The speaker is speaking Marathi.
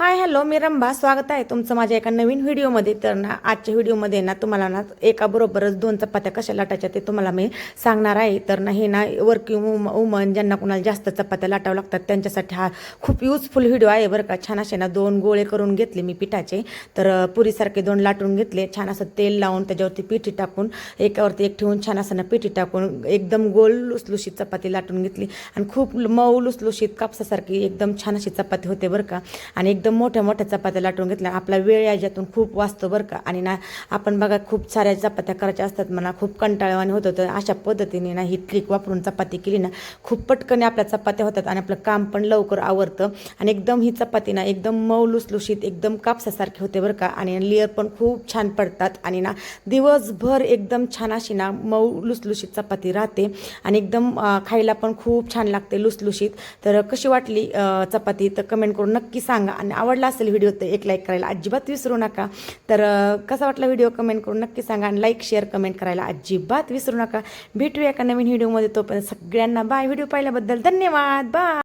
हाय हॅलो मी रंभा, स्वागत आहे तुमचं माझ्या एका नवीन व्हिडिओमध्ये. तर ना आजच्या व्हिडिओमध्ये ना तुम्हाला ना एकाबरोबरच दोन चपात्या कशा लाटायच्या ते तुम्हाला मी सांगणार आहे. तर ना हे ना वर्किंग वुमन ज्यांना कुणाला जास्त चपात्या लाटावं लागतात त्यांच्यासाठी हा खूप युजफुल व्हिडिओ आहे बरं का. छान असे ना दोन गोळे करून घेतले मी पिठाचे. तर पुरीसारखे दोन लाटून घेतले, छान असं तेल लावून त्याच्यावरती पिठी टाकून एकावरती एक ठेवून छान असं ना पिठी टाकून एकदम गोल लुसलुशीत चपाती लाटून घेतली आणि खूप मऊ लुसलुशीत कापसासारखी एकदम छान अशी चपाती होते बरं का. आणि एकदम मोठ्या मोठ्या चपात्या लाटून घेतल्या. आपला वेळ याच्यातून खूप वाचतो बरं का. आणि ना आपण बघा खूप साऱ्या चपात्या करायच्या असतात म्हणा, खूप कंटाळवाणी होतं. तर अशा पद्धतीने ना ही ट्रिक वापरून चपाती केली ना खूप पटकन आपल्या चपात्या होतात आणि आपलं काम पण लवकर आवरतं. आणि एकदम ही चपाती ना एकदम मऊ लुसलुशीत एकदम कापसासारखी होते बरं का. आणि लेअर पण खूप छान पडतात आणि ना दिवसभर एकदम छान अशी ना मऊ लुसलुशीत चपाती राहते आणि एकदम खायला पण खूप छान लागते लुसलुशीत. तर कशी वाटली चपाती तर कमेंट करून नक्की सांगा. आणि आवडला असेल व्हिडिओ तर एक लाईक करायला अजिबात विसरू नका. तर कसा वाटला व्हिडिओ कमेंट करून नक्की सांगा आणि लाईक शेअर कमेंट करायला अजिबात विसरू नका. भेटूया एका नवीन व्हिडिओमध्ये. तोपर्यंत सगळ्यांना बाय. व्हिडिओ पाहिल्याबद्दल धन्यवाद. बाय.